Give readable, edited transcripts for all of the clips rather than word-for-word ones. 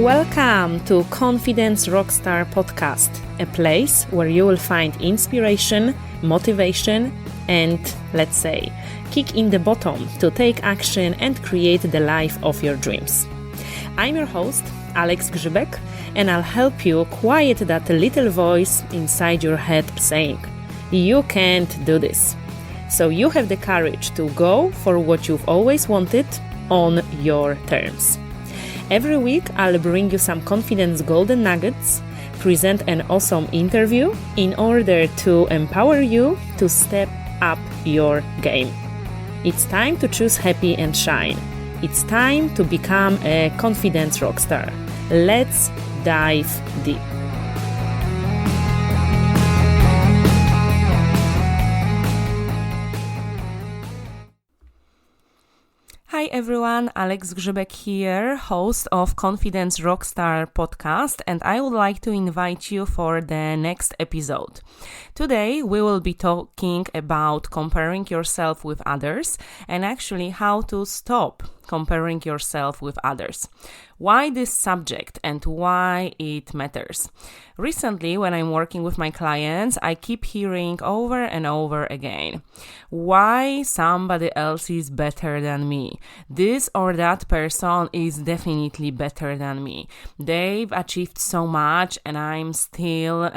Welcome to Confidence Rockstar Podcast, a place where you will find inspiration, motivation, and, let's say, kick in the bottom to take action and create the life of your dreams. I'm your host, Alex Grzybek, and I'll help you quiet that little voice inside your head saying, "You can't do this." So you have the courage to go for what you've always wanted on your terms. Every week, I'll bring you some confidence golden nuggets, present an awesome interview in order to empower you to step up your game. It's time to choose happy and shine. It's time to become a confidence rockstar. Let's dive deep. Hi everyone, Alex Grzybek here, host of Confidence Rockstar podcast, and I would like to invite you for the next episode. Today we will be talking about comparing yourself with others and actually how to stop comparing yourself with others. Why this subject and why it matters? Recently, when I'm working with my clients, I keep hearing over and over again, why somebody else is better than me. This or that person is definitely better than me. They've achieved so much and I'm still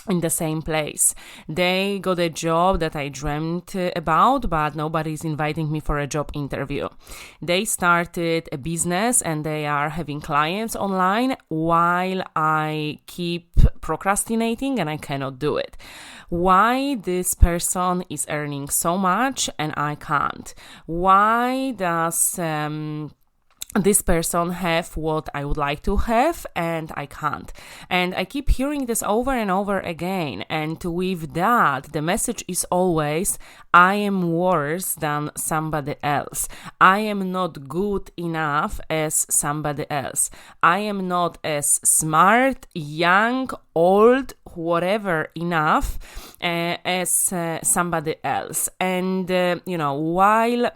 in the same place. They got a job that I dreamt about, but nobody's inviting me for a job interview. They started a business and they are having clients online while I keep procrastinating and I cannot do it. Why this person is earning so much and I can't? Why does this person have what I would like to have and I can't? And I keep hearing this over and over again. And with that, the message is always, I am worse than somebody else. I am not good enough as somebody else. I am not as smart, young, old, whatever enough as somebody else. And, while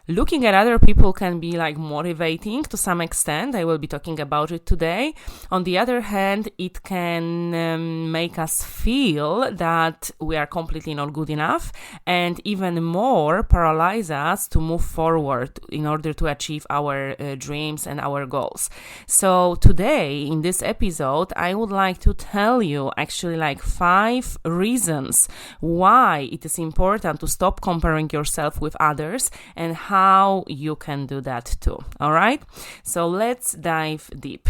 looking at other people can be motivating to some extent. I will be talking about it today. On the other hand, it can make us feel that we are completely not good enough and even more paralyze us to move forward in order to achieve our dreams and our goals. So today in this episode, I would like to tell you actually 5 reasons why it is important to stop comparing yourself with others and how you can do that too. All right? So let's dive deep.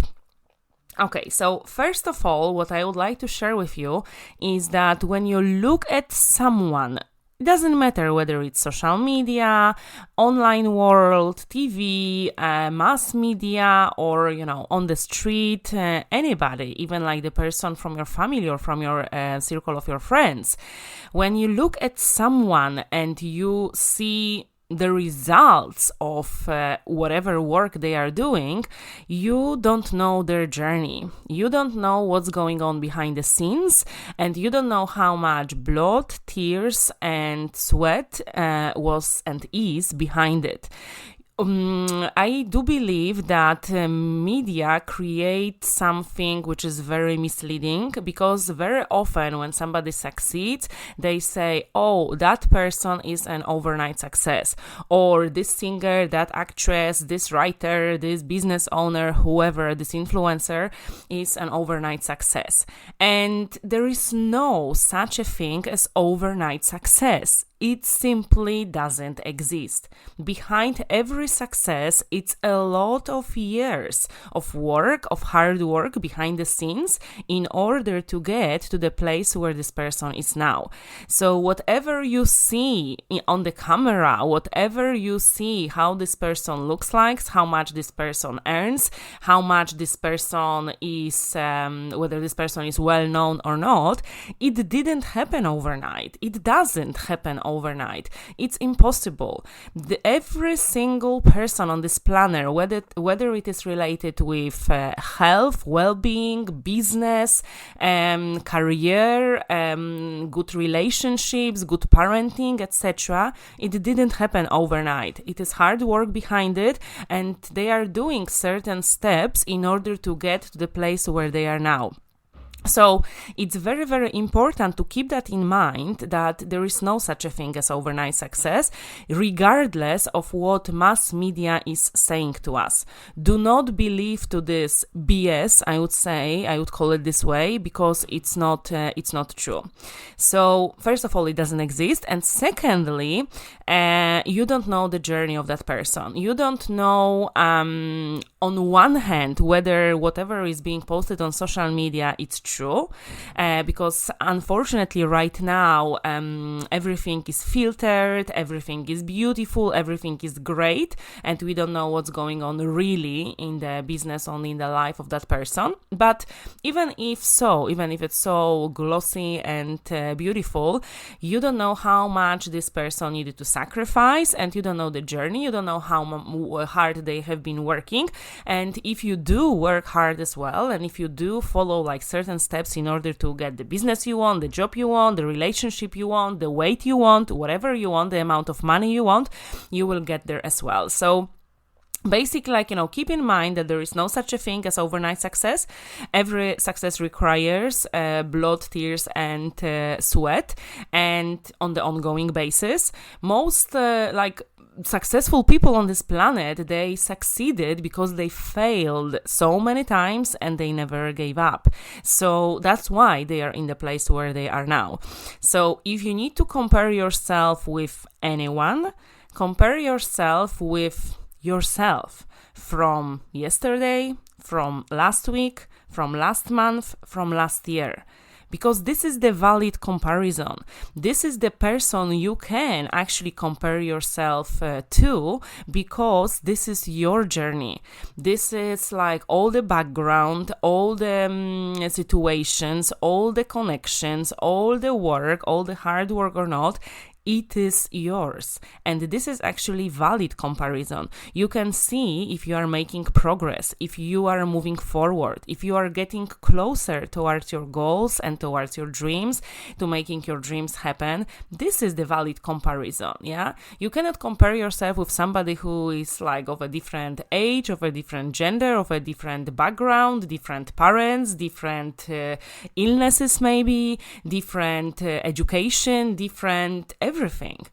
Okay, so first of all, what I would like to share with you is that when you look at someone, it doesn't matter whether it's social media, online world, TV, mass media, or, on the street, anybody, even the person from your family or from your circle of your friends. When you look at someone and you see the results of whatever work they are doing, you don't know their journey. You don't know what's going on behind the scenes, and you don't know how much blood, tears, and sweat was and is behind it. I do believe that media create something which is very misleading, because very often when somebody succeeds, they say, oh, that person is an overnight success, or this singer, that actress, this writer, this business owner, whoever, this influencer is an overnight success. And there is no such a thing as overnight success. It simply doesn't exist. Behind every success, it's a lot of years of work, of hard work behind the scenes in order to get to the place where this person is now. So whatever you see on the camera, whatever you see how this person looks like, how much this person earns, how much this person is, whether this person is well known or not, it didn't happen overnight. It doesn't happen overnight. It's impossible. Every single person on this planet, whether it is related with health, well-being, business, career, good relationships, good parenting, etc., it didn't happen overnight. It is hard work behind it, and they are doing certain steps in order to get to the place where they are now. So it's very, very important to keep that in mind, that there is no such a thing as overnight success, regardless of what mass media is saying to us. Do not believe to this BS, I would call it this way, because it's not true. So first of all, it doesn't exist. And secondly, you don't know the journey of that person. You don't know, on one hand, whether whatever is being posted on social media, it's true, because unfortunately right now everything is filtered, everything is beautiful, everything is great, and we don't know what's going on really in the business, only in the life of that person. But even if it's so glossy and beautiful, you don't know how much this person needed to sacrifice, and you don't know the journey, you don't know how hard they have been working. And if you do work hard as well, and if you do follow like certain steps in order to get the business you want, the job you want, the relationship you want, the weight you want, whatever you want, the amount of money you want, you will get there as well. So basically, keep in mind that there is no such a thing as overnight success. Every success requires blood, tears, and sweat, and on the ongoing basis. Most successful people on this planet, they succeeded because they failed so many times and they never gave up. So that's why they are in the place where they are now. So if you need to compare yourself with anyone, compare yourself with yourself from yesterday, from last week, from last month, from last year. Because this is the valid comparison. This is the person you can actually compare yourself to, because this is your journey. This is like all the background, all the situations, all the connections, all the work, all the hard work or not. It is yours, and this is actually valid comparison. You can see if you are making progress, if you are moving forward, if you are getting closer towards your goals and towards your dreams, to making your dreams happen. This is the valid comparison. Yeah, you cannot compare yourself with somebody who is like of a different age, of a different gender, of a different background, different parents, different illnesses, maybe different education, different everything.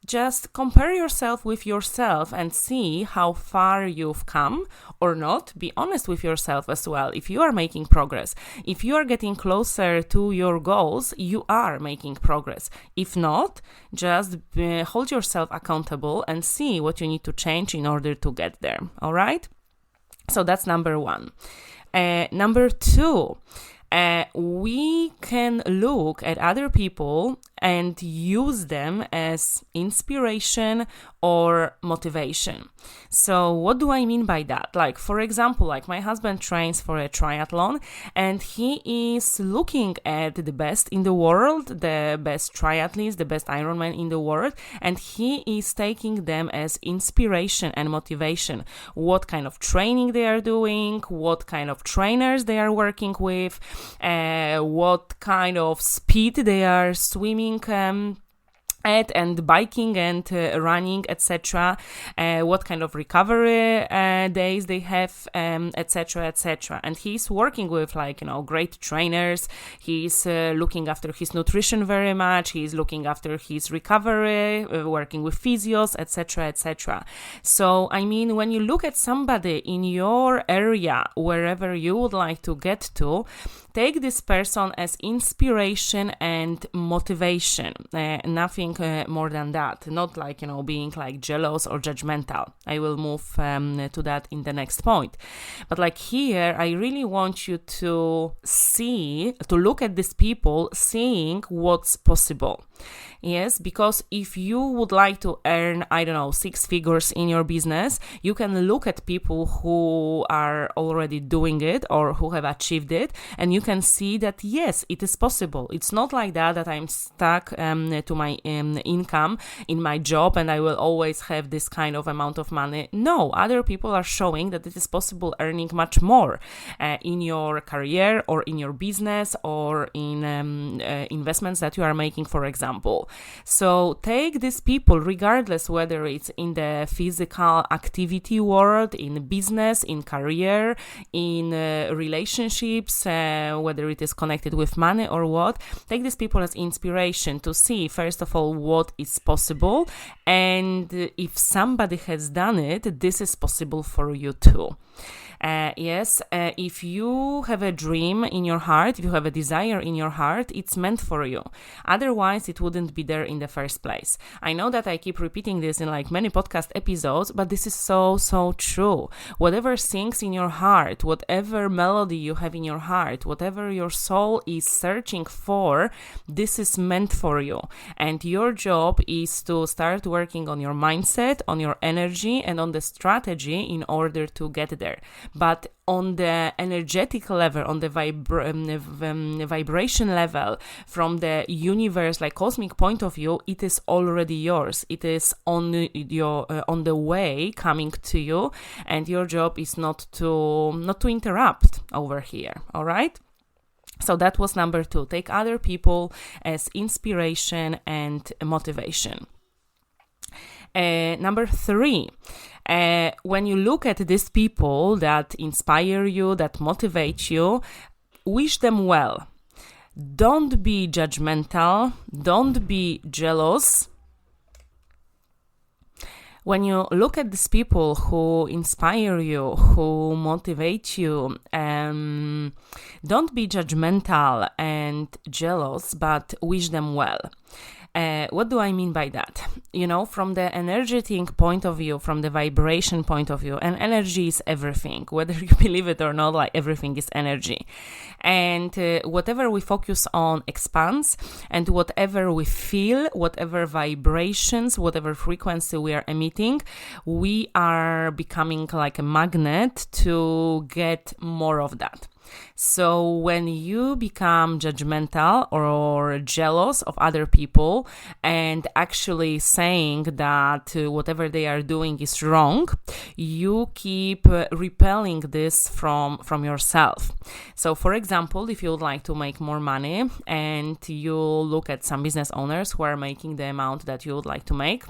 Just compare yourself with yourself and see how far you've come or not. Be honest with yourself as well. If you are making progress, if you are getting closer to your goals, you are making progress. If not, just hold yourself accountable and see what you need to change in order to get there. All right? So that's number one. Number two, we can look at other people and use them as inspiration or motivation. So what do I mean by that? Like, for example, like my husband trains for a triathlon, and he is looking at the best in the world, the best triathletes, the best Ironman in the world, and he is taking them as inspiration and motivation. What kind of training they are doing, what kind of trainers they are working with, what kind of speed they are swimming at and biking and running, etc. What kind of recovery days they have, etc., etc. And he's working with great trainers. He's looking after his nutrition very much. He's looking after his recovery, working with physios, etc., etc. So I mean, when you look at somebody in your area, wherever you would like to get to, take this person as inspiration and motivation. Nothing more than that. Not being jealous or judgmental. I will move to that in the next point. But here, I really want you to look at these people, seeing what's possible. Yes, because if you would like to earn, 6 figures in your business, you can look at people who are already doing it or who have achieved it, and you can see that yes, it is possible. It's not like that I'm stuck to my income in my job and I will always have this kind of amount of money. No, other people are showing that it is possible earning much more in your career or in your business or in investments that you are making, for example. So take these people, regardless whether it's in the physical activity world, in business, in career, in relationships, whether it is connected with money or what, take these people as inspiration to see, first of all, what is possible. And if somebody has done it, this is possible for you too. If you have a dream in your heart, if you have a desire in your heart, it's meant for you. Otherwise, it wouldn't be there in the first place. I know that I keep repeating this in like many podcast episodes, but this is so true. Whatever sings in your heart, whatever melody you have in your heart, whatever your soul is searching for, this is meant for you. And your job is to start working on your mindset, on your energy, and on the strategy in order to get there. But on the energetic level, on the vibration level, from the universe, like cosmic point of view, it is already yours. It is on the way coming to you, and your job is not to interrupt over here. All right. So that was number 2. Take other people as inspiration and motivation. Number 3, when you look at these people that inspire you, that motivate you, wish them well. Don't be judgmental. Don't be jealous. When you look at these people who inspire you, who motivate you, don't be judgmental and jealous, but wish them well. What do I mean by that? From the energetic point of view, from the vibration point of view, and energy is everything. Whether you believe it or not, like everything is energy. And whatever we focus on expands, and whatever we feel, whatever vibrations, whatever frequency we are emitting, we are becoming like a magnet to get more of that. So when you become judgmental or jealous of other people and actually saying that whatever they are doing is wrong, you keep repelling this from yourself. So for example, if you would like to make more money and you look at some business owners who are making the amount that you would like to make,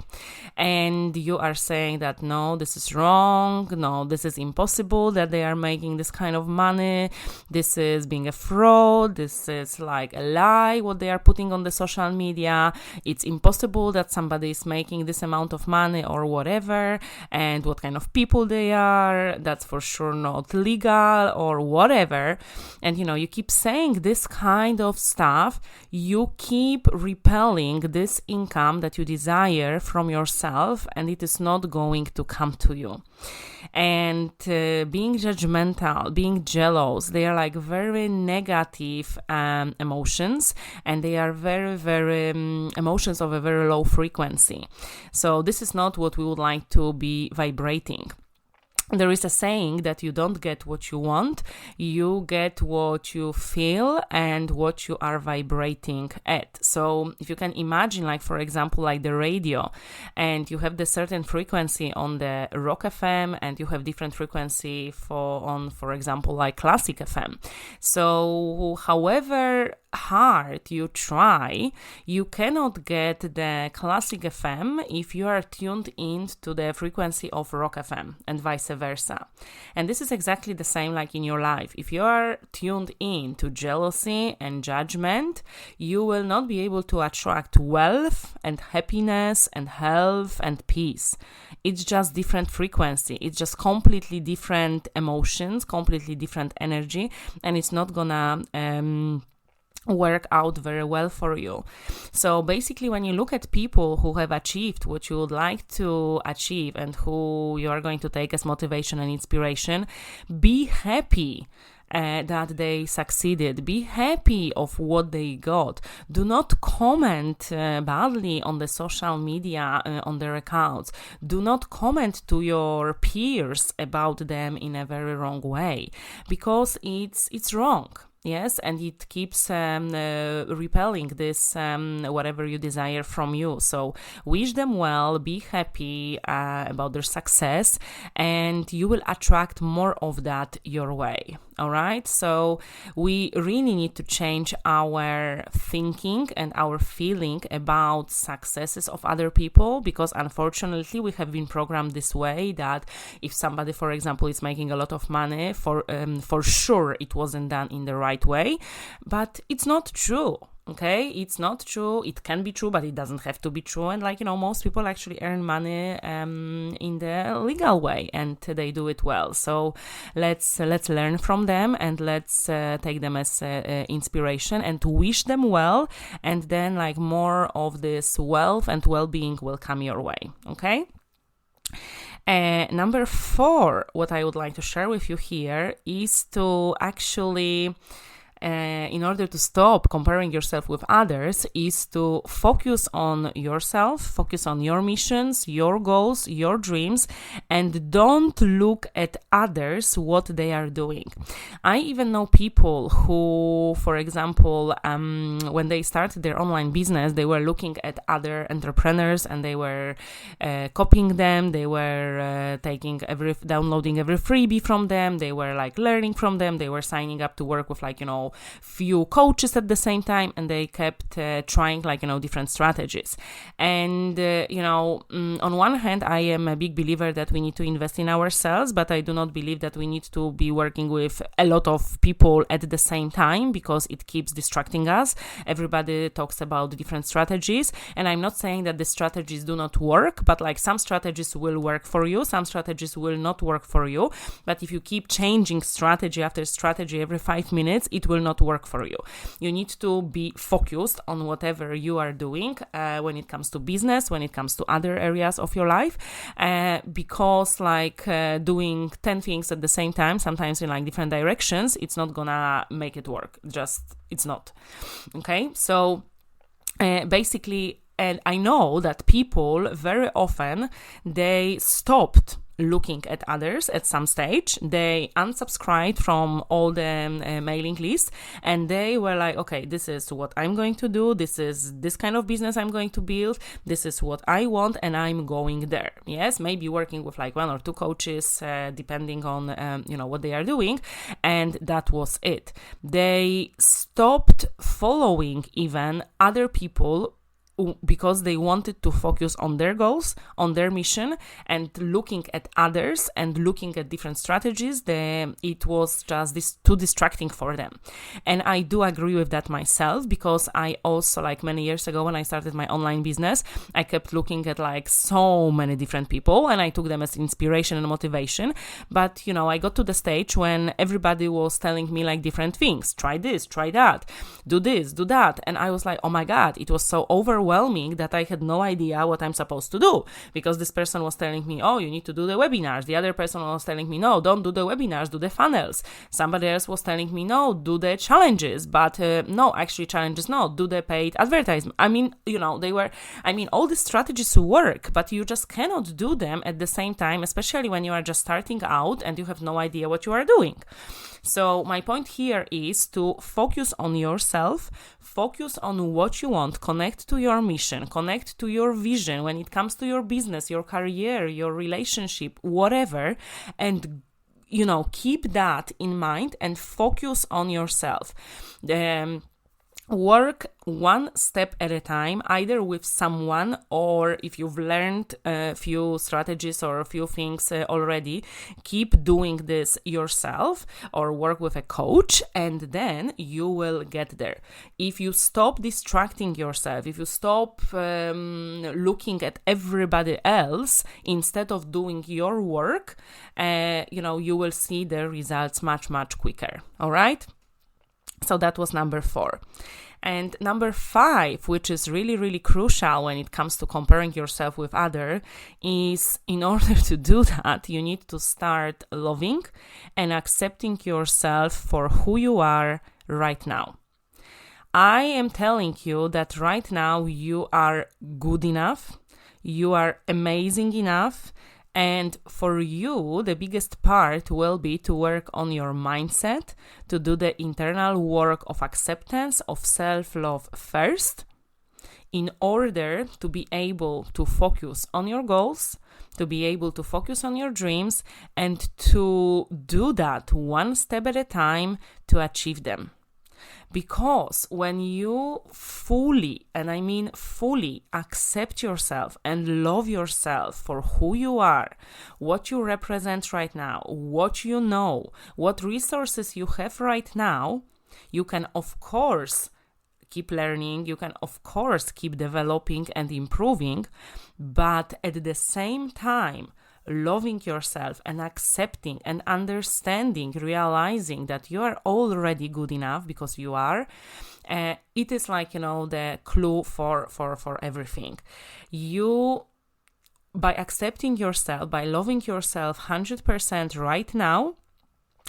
and you are saying that no, this is wrong, no, this is impossible that they are making this kind of money, this is being a fraud, this is like a lie what they are putting on the social media, it's impossible that somebody is making this amount of money or whatever, and what kind of people they are, that's for sure not legal or whatever. And you keep saying this kind of stuff, you keep repelling this income that you desire from yourself, and it is not going to come to you. And being judgmental, being jealous, they are like very negative emotions, and they are very, very emotions of a very low frequency. So this is not what we would like to be vibrating. There is a saying that you don't get what you want, you get what you feel and what you are vibrating at. So if you can imagine, like for example, like the radio, and you have the certain frequency on the Rock FM, and you have different frequency for example, like Classic FM. So however hard you try, you cannot get the Classic FM if you are tuned in to the frequency of Rock FM, and vice versa. And this is exactly the same like in your life. If you are tuned in to jealousy and judgment, you will not be able to attract wealth and happiness and health and peace. It's just different frequency. It's just completely different emotions, completely different energy, and it's not gonna work out very well for you. So basically, when you look at people who have achieved what you would like to achieve and who you are going to take as motivation and inspiration, be happy that they succeeded. Be happy of what they got. Do not comment badly on the social media, on their accounts. Do not comment to your peers about them in a very wrong way, because it's wrong. Yes, and it keeps repelling this whatever you desire from you. So wish them well, be happy about their success, and you will attract more of that your way. All right, so we really need to change our thinking and our feeling about successes of other people, because unfortunately we have been programmed this way that if somebody, for example, is making a lot of money, for sure it wasn't done in the right way. But it's not true. Okay, it's not true. It can be true, but it doesn't have to be true. And most people actually earn money in the legal way, and they do it well. So let's learn from them, and let's take them as inspiration and wish them well. And then more of this wealth and well-being will come your way. Okay. Number 4, what I would like to share with you here is to actually in order to stop comparing yourself with others, is to focus on yourself, focus on your missions, your goals, your dreams, and don't look at others, what they are doing. I even know people who, for example, when they started their online business, they were looking at other entrepreneurs and they were copying them, they were downloading every freebie from them, they were learning from them, they were signing up to work with few coaches at the same time, and they kept trying different strategies. And on one hand, I am a big believer that we need to invest in ourselves, but I do not believe that we need to be working with a lot of people at the same time, because it keeps distracting us. Everybody talks about different strategies, and I'm not saying that the strategies do not work, but some strategies will work for you, some strategies will not work for you. But if you keep changing strategy after strategy every 5 minutes, it will not work for you. You need to be focused on whatever you are doing when it comes to business, when it comes to other areas of your life, because doing 10 things at the same time, sometimes in different directions, it's not gonna make it work. It's not. Okay, so basically, and I know that people very often, they stopped looking at others at some stage. They unsubscribed from all the mailing lists, and they were okay, this is what I'm going to do, this is this kind of business I'm going to build, this is what I want, and I'm going there. Yes, maybe working with 1 or 2 coaches, depending on what they are doing, and that was it. They stopped following even other people because they wanted to focus on their goals, on their mission, and looking at others and looking at different strategies, it was just too distracting for them. And I do agree with that myself, because I also, many years ago when I started my online business, I kept looking at so many different people, and I took them as inspiration and motivation. But, I got to the stage when everybody was telling me different things. Try this, try that, do this, do that. And I was oh my God, it was so overwhelming that I had no idea what I'm supposed to do, because this person was telling me, oh, you need to do the webinars. The other person was telling me, no, don't do the webinars, do the funnels. Somebody else was telling me, no, do the challenges, but no, actually challenges, no, do the paid advertisement. All these strategies work, but you just cannot do them at the same time, especially when you are just starting out and you have no idea what you are doing. So my point here is to focus on yourself, focus on what you want, connect to your mission, connect to your vision when it comes to your business, your career, your relationship, whatever, and keep that in mind and focus on yourself. Work one step at a time, either with someone, or if you've learned a few strategies or a few things already, keep doing this yourself or work with a coach, and then you will get there. If you stop distracting yourself, if you stop looking at everybody else instead of doing your work, you will see the results much, much quicker. All right? So that was number 4. And number 5, which is really, really crucial when it comes to comparing yourself with others, is in order to do that, you need to start loving and accepting yourself for who you are right now. I am telling you that right now you are good enough, you are amazing enough, And for you, the biggest part will be to work on your mindset, to do the internal work of acceptance, of self-love first, in order to be able to focus on your goals, to be able to focus on your dreams, and to do that one step at a time to achieve them. Because when you fully, and I mean fully, accept yourself and love yourself for who you are, what you represent right now, what you know, what resources you have right now, you can, of course, keep learning, you can, of course, keep developing and improving, but at the same time, loving yourself and accepting and understanding, realizing that you are already good enough, because you are, it is like, the clue for everything. You, by accepting yourself, by loving yourself 100% right now,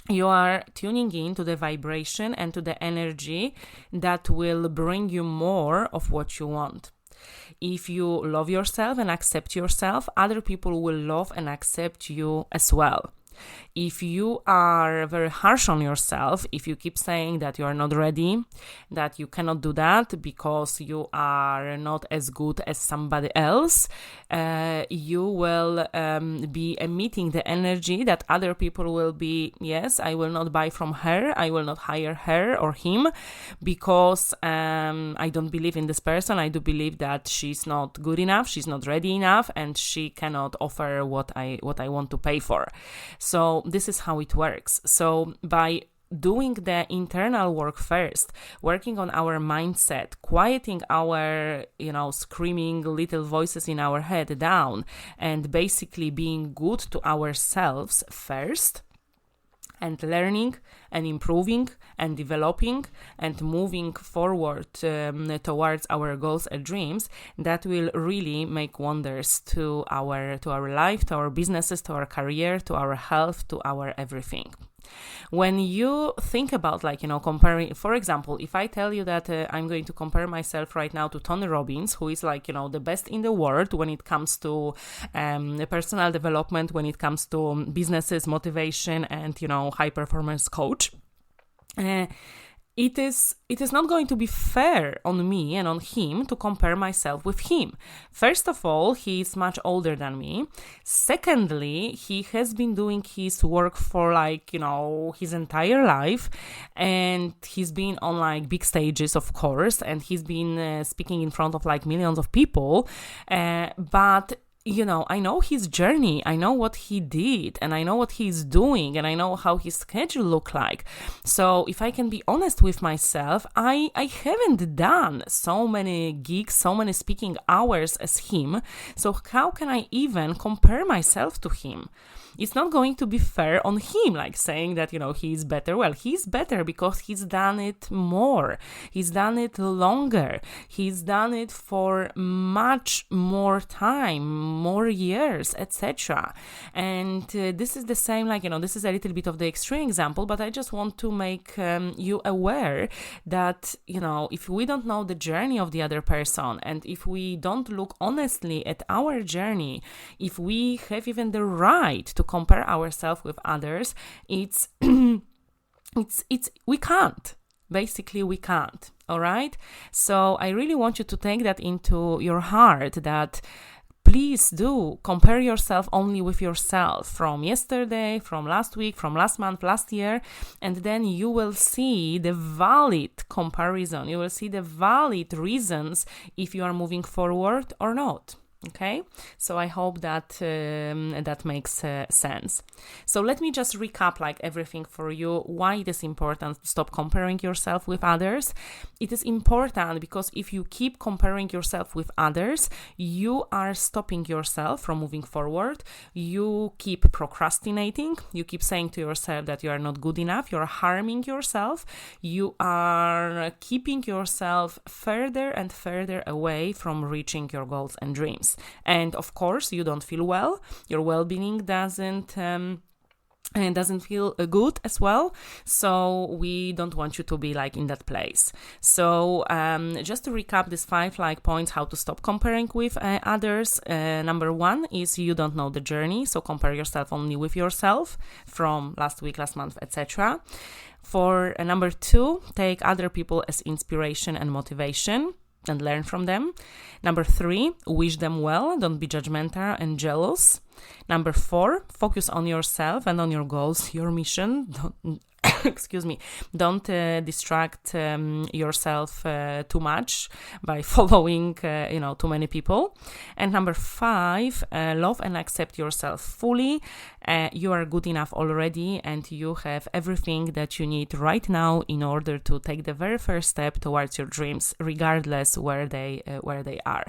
you are tuning in to the vibration and to the energy that will bring you more of what you want. If you love yourself and accept yourself, other people will love and accept you as well. If you are very harsh on yourself, if you keep saying that you are not ready, that you cannot do that because you are not as good as somebody else, you will be emitting the energy that other people will be, yes, I will not buy from her, I will not hire her or him because I don't believe in this person. I do believe that she's not good enough, she's not ready enough, and she cannot offer what I want to pay for. So this is how it works. So by doing the internal work first, working on our mindset, quieting our, screaming little voices in our head down, and basically being good to ourselves first, and learning and improving and developing and moving forward towards our goals and dreams, that will really make wonders to our life, to our businesses, to our career, to our health, to our everything. When you think about comparing, for example, if I tell you that I'm going to compare myself right now to Tony Robbins, who is the best in the world when it comes to personal development, when it comes to businesses, motivation, and high performance coach, it is not going to be fair on me and on him to compare myself with him. First of all, he is much older than me. Secondly, he has been doing his work for his entire life, and he's been on big stages, of course, and he's been speaking in front of millions of people, but I know his journey, I know what he did, and I know what he's doing, and I know how his schedule looked like. So if I can be honest with myself, I haven't done so many gigs, so many speaking hours as him. So how can I even compare myself to him? It's not going to be fair on him, saying that, he's better. Well, he's better because he's done it more. He's done it longer. He's done it for much more time, more years, etc. And this is the same, this is a little bit of the extreme example, but I just want to make you aware that, if we don't know the journey of the other person, and if we don't look honestly at our journey, if we have even the right to compare ourselves with others, it's we can't. Basically, we can't. All right. So I really want you to take that into your heart, that please do compare yourself only with yourself from yesterday, from last week, from last month, last year, and then you will see the valid comparison. You will see the valid reasons if you are moving forward or not. Okay, so I hope that that makes sense. So let me just recap everything for you, why it is important to stop comparing yourself with others. It is important because if you keep comparing yourself with others, you are stopping yourself from moving forward. You keep procrastinating. You keep saying to yourself that you are not good enough. You're harming yourself. You are keeping yourself further and further away from reaching your goals and dreams. And of course, you don't feel well. Your well-being doesn't and doesn't feel good as well. So we don't want you to be like in that place. So just to recap these 5 like points how to stop comparing with others. Number 1 is you don't know the journey, so compare yourself only with yourself from last week, last month, etc. For number 2, take other people as inspiration and motivation and learn from them. Number 3, wish them well, don't be judgmental and jealous. Number 4, focus on yourself and on your goals, your mission. Don't distract yourself too much by following too many people. And number 5, love and accept yourself fully. You are good enough already, and you have everything that you need right now in order to take the very first step towards your dreams, regardless where they are.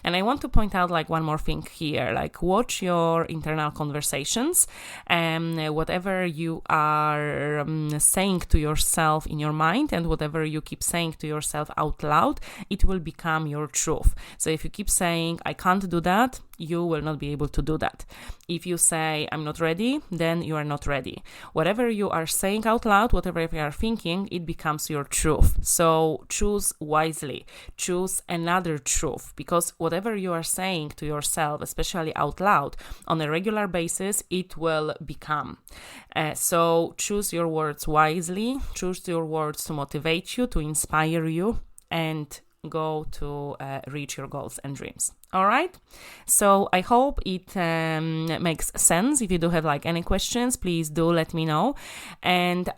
And I want to point out like one more thing here, like watch your internal conversations, and whatever you are saying to yourself in your mind and whatever you keep saying to yourself out loud, it will become your truth. So if you keep saying, I can't do that, you will not be able to do that. If you say, I'm not ready, then you are not ready. Whatever you are saying out loud, whatever you are thinking, it becomes your truth. So choose wisely, choose another truth, because whatever you are saying to yourself, especially out loud, on a regular basis, it will become. So choose your words wisely, choose your words to motivate you, to inspire you, and go to reach your goals and dreams. All right. So I hope it makes sense. If you do have like any questions, please do let me know. And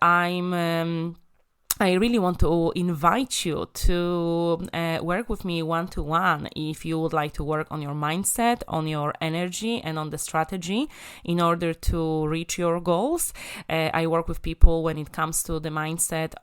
I really want to invite you to work with me one-to-one if you would like to work on your mindset, on your energy, and on the strategy in order to reach your goals. I work with people when it comes to the mindset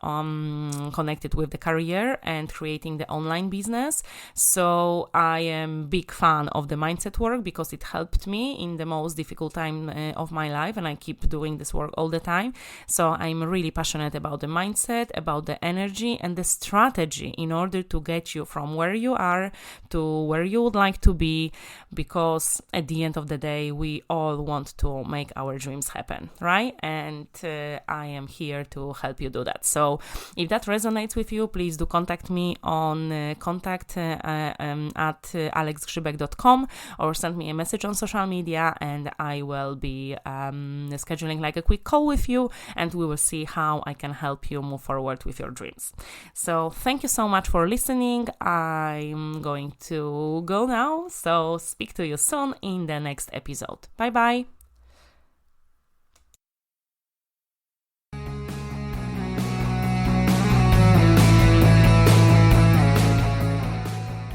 connected with the career and creating the online business. So I am a big fan of the mindset work because it helped me in the most difficult time of my life, and I keep doing this work all the time. So I'm really passionate about the mindset, about the energy and the strategy in order to get you from where you are to where you would like to be, because at the end of the day, we all want to make our dreams happen, right? And I am here to help you do that. So if that resonates with you, please do contact me on contact at alexgrzybek.com or send me a message on social media, and I will be scheduling like a quick call with you, and we will see how I can help you move forward with your dreams. So thank you so much for listening. I'm going to go now, so speak to you soon in the next episode. Bye bye.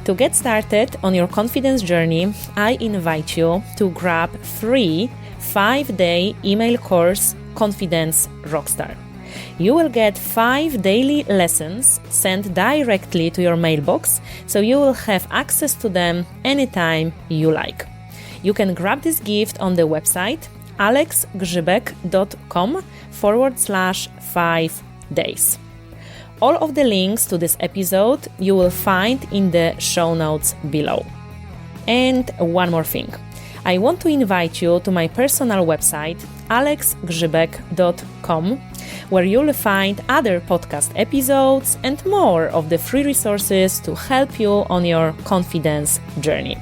To get started on your confidence journey, I invite you to grab free 5-day email course, Confidence Rockstar. You will get 5 daily lessons sent directly to your mailbox, so you will have access to them anytime you like. You can grab this gift on the website alexgrzybek.com/5 days. All of the links to this episode you will find in the show notes below. And one more thing. I want to invite you to my personal website alexgrzybek.com, where you'll find other podcast episodes and more of the free resources to help you on your confidence journey.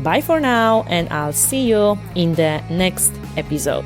Bye for now, and I'll see you in the next episode.